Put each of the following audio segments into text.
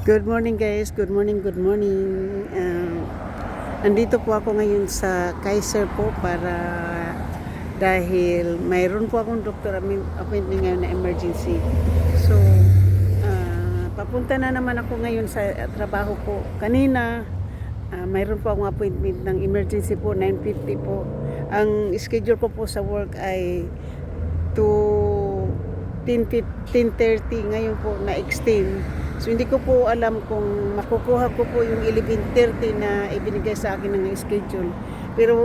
Good morning guys, good morning, good morning. Nandito po ako ngayon sa Kaiser po dahil mayroon po akong doctor appointment ngayon na emergency. So, papunta na naman ako ngayon sa trabaho ko. Kanina, mayroon po akong appointment ng emergency po, 9:50 po. Ang schedule ko po sa work ay to 10:30 ngayon po na-extend. So hindi ko po alam kung makukuha ko po yung 11:30 na ibinigay sa akin ng schedule. Pero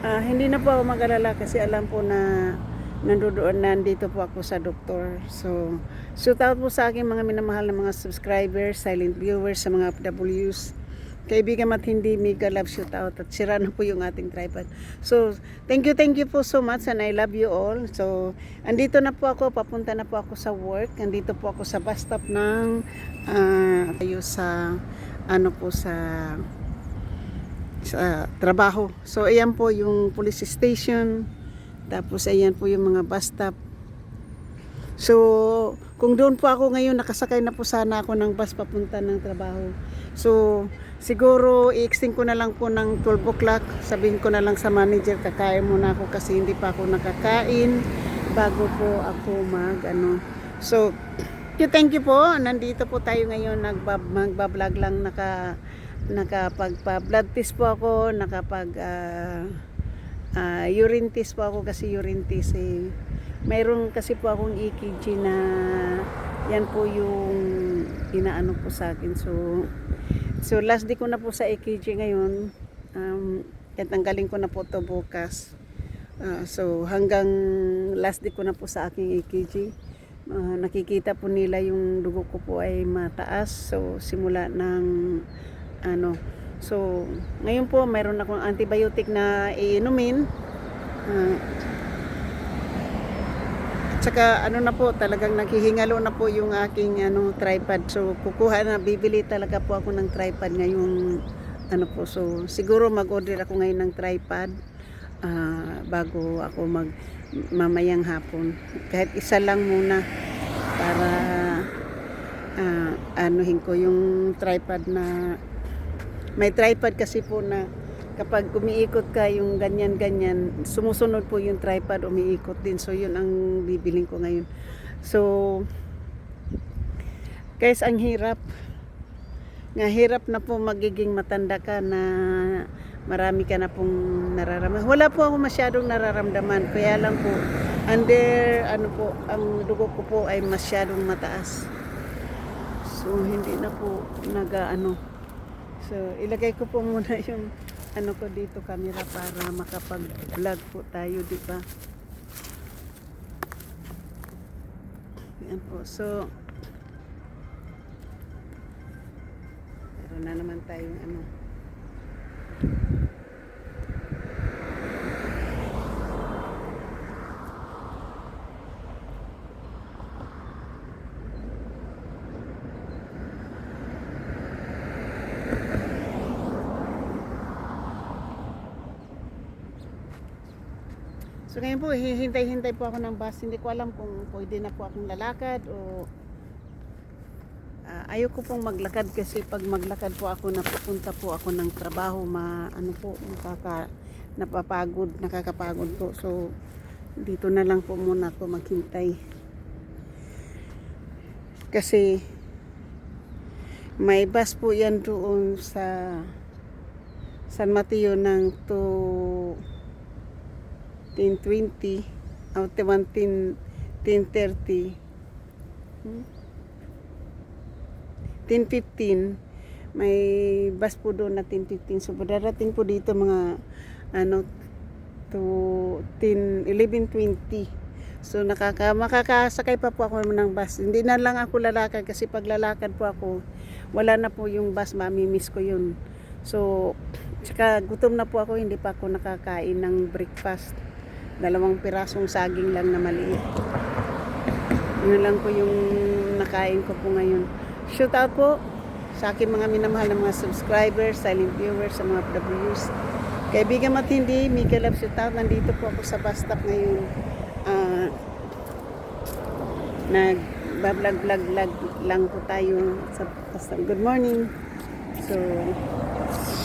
hindi na po ako mag-alala kasi alam po na nandito po ako sa doktor. So shout out po sa aking mga minamahal na mga subscribers, silent viewers, sa mga FWs. Kaibigan at hindi mega love shout out at sira na po yung ating tripod. So, thank you po so much and I love you all. So, andito na po ako, papunta na po ako sa work. Andito po ako sa bus stop ng tayo sa sa trabaho. So, ayan po yung police station. Tapos ayan po yung mga bus stop. So, kung doon po ako ngayon, nakasakay na po sana ako ng bus papunta ng trabaho. So, siguro i-extend ko na lang po ng 12 o'clock. Sabihin ko na lang sa manager, kakain muna ako kasi hindi pa ako nakakain bago po ako So, thank you po. Nandito po tayo ngayon, magbablog lang, nakapagpa-blood test po ako, urine test po ako kasi urine test mayroon kasi po akong EKG na yan po yung inaano po sa akin. So last day ko na po sa EKG ngayon. Tanggalin ko na po to bukas. So hanggang last day ko na po sa aking EKG. Nakikita po nila yung dugo ko po ay mataas. So simula ng So ngayon po mayroon akong antibiotic na iinumin. Saka na po, talagang naghihingalo na po yung aking tripod. So bibili talaga po ako ng tripod ngayong So siguro mag-order ako ngayon ng tripod bago ako mamayang hapon. Kahit isa lang muna para anuhin ko yung tripod na may tripod kasi po na kapag umiikot ka yung ganyan-ganyan, sumusunod po yung tripod, umiikot din. So, yun ang bibiling ko ngayon. So, guys, ang hirap. Hirap na po magiging matanda ka na marami ka na pong nararamdaman. Wala po ako masyadong nararamdaman. Kaya lang po, ang dugo ko po ay masyadong mataas. So, hindi na po So, ilagay ko po muna yung ko dito camera para makapag-vlog po tayo, di ba? Yan po. So, meron na naman tayong So ngayon po, hihintay-hintay po ako ng bus. Hindi ko alam kung pwede na po akong lalakad o ayoko pong maglakad kasi pag maglakad po ako, napupunta po ako ng trabaho, nakakapagod po. So dito na lang po muna ako maghintay. Kasi may bus po yan doon sa San Mateo ng 10:20 o 10:30 10:15 may bus po doon na 10:15. So darating po dito mga to 11:20. So makakasakay pa po ako ng bus. Hindi na lang ako lalakad kasi pag lalakad po ako, wala na po yung bus, mamimiss ko yun. So saka gutom na po ako, hindi pa ako nakakain ng breakfast. 2 pirasong saging lang na maliit. Yun lang po yung nakain ko po ngayon. Shout out po sa aking mga minamahal na mga subscribers, silent viewers, sa mga FWs. Kaibigan at hindi, mega love shout out. Nandito po ako sa bus stop ngayon. Ba-vlog lang po tayo sa good morning. So,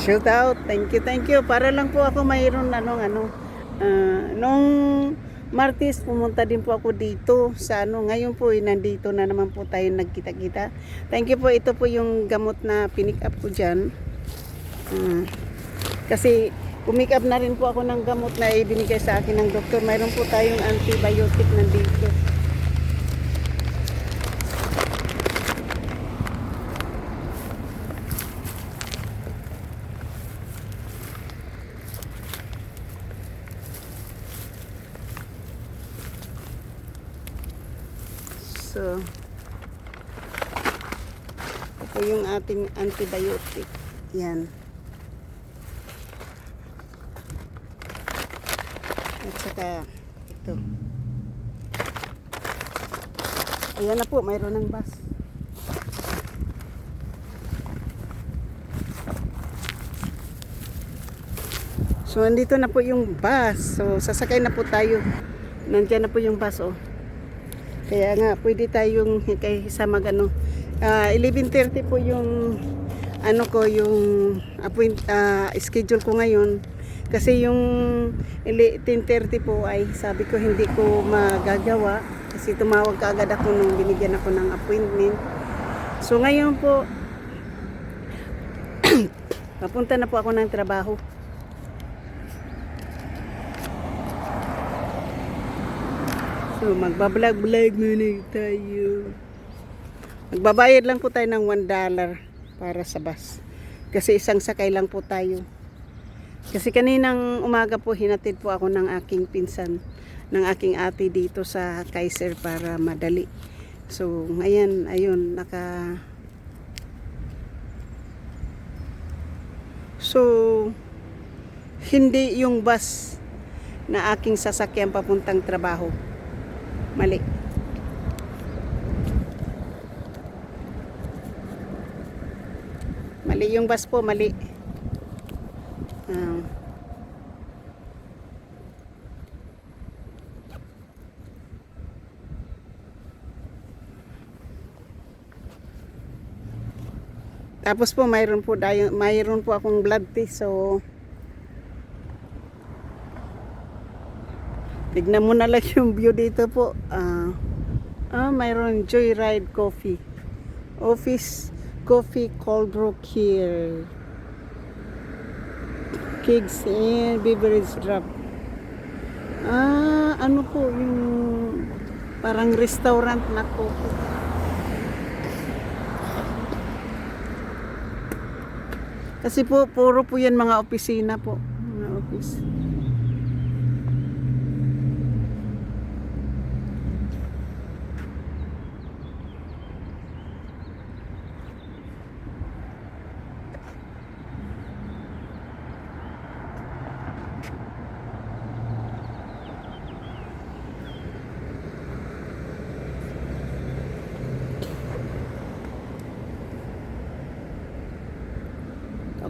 shout out. Thank you. Para lang po ako mayroon nung Martes pumunta din po ako dito sa ngayon po nandito na naman po tayo nagkita-kita. Thank you po. Ito po yung gamot na pinick up ko diyan. Kasi pumick up na rin po ako ng gamot na ibinigay sa akin ng doktor. Mayroon po tayong antibiotic nandito. So, ito yung ating antibiotic. Yan. At saka, ito. Ayan na po, mayroon ng bus. So, andito na po yung bus. So, sasakay na po tayo. Nandiyan na po yung bus, oh. Kaya nga, pwede tayong sa 11:30 po yung yung schedule ko ngayon. Kasi yung 10:30 po ay sabi ko hindi ko magagawa. Kasi tumawag kaagad ako nung binigyan ako ng appointment. So ngayon po, papunta na po ako ng trabaho. So, magbablog muna tayo. Magbabayad lang po tayo ng $1 para sa bus. Kasi isang sakay lang po tayo. Kasi kaninang umaga po hinatid po ako ng aking pinsan, ng aking ate dito sa Kaiser para madali. So, ngayon, ayun, So, hindi yung bus na aking sasakyan papuntang trabaho. Mali. Mali yung bus po, mali. Tapos po mayroon po akong blood test. So tignan mo na lang yung view dito po. Mayroon Joyride Coffee. Office Coffee Cold Brew here. Cakes and beverage drop. Ano po yung parang restaurant na coffee. Kasi po puro po yan mga opisina po. Mga office.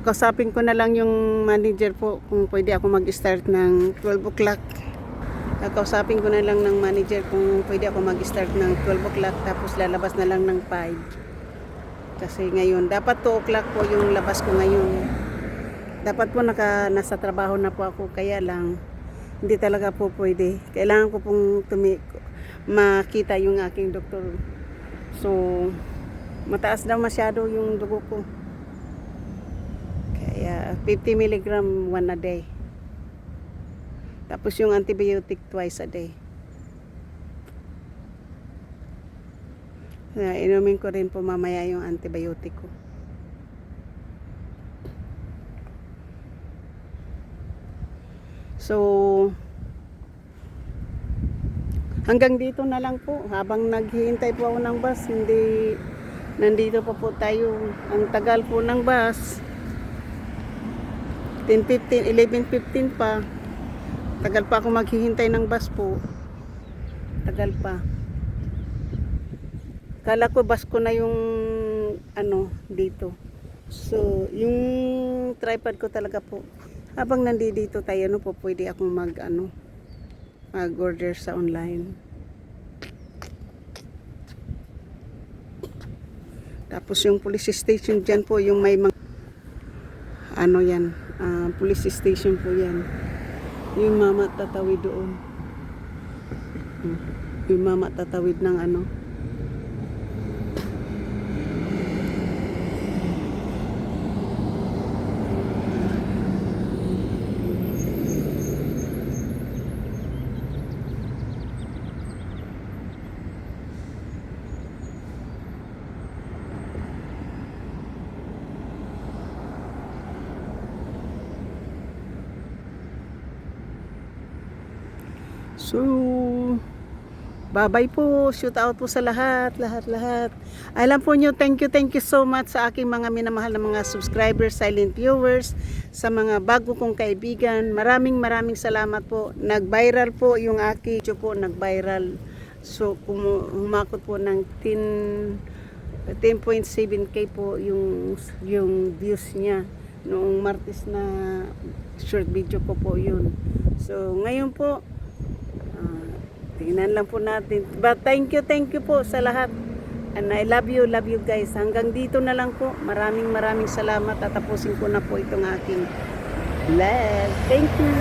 Kausapin ko na lang yung manager po kung pwede ako mag-start ng 12 o'clock. Kausapin ko na lang ng manager kung pwede ako mag-start ng 12 o'clock tapos lalabas na lang ng 5. Kasi ngayon, dapat 2 o'clock po yung labas ko ngayon. Dapat po nasa trabaho na po ako, kaya lang hindi talaga po pwede. Kailangan ko pong makita yung aking doktor. So, mataas daw masyado yung dugo ko. Kaya 50 mg one a day. Tapos yung antibiotic twice a day. Inumin ko rin po mamaya yung antibiotic ko. So, hanggang dito na lang po. Habang naghihintay po ako ng bus, nandito pa po tayo. Ang tagal po ng bus. 11:15 pa. Tagal pa ako maghihintay ng bus po. Tagal pa. Kala ko bus ko na yung dito. So, yung tripod ko talaga po. Habang nandito tayo, po pwede akong mag-order sa online. Tapos yung police station dyan po, yung may mga, ano yan, police station po yan. Yung mama tatawid doon. Yung mama tatawid ng ano. So, bye-bye po. Shoot out po sa lahat. Alam po nyo, thank you so much sa aking mga minamahal na mga subscribers, silent viewers, sa mga bago kong kaibigan. Maraming salamat po. Nag-viral po yung aking video po, nag-viral. So, humakot po ng 10.7k po yung views niya. Noong Martes na short video ko po yun. So, ngayon po, tingnan lang po natin. But thank you po sa lahat. And I love you guys. Hanggang dito na lang po. Maraming salamat. Tatapusin ko na po itong aking vlog. Thank you.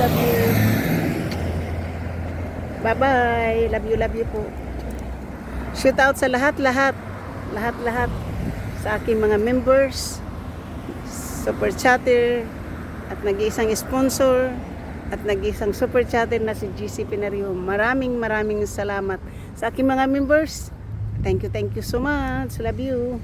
Love you. Bye-bye. Love you po. Shout out sa lahat. Sa aking mga members, super chatter, at nag-iisang sponsor, at nag-isang super chatter na si GC Pinario. Maraming salamat sa aking mga members. Thank you so much. Love you.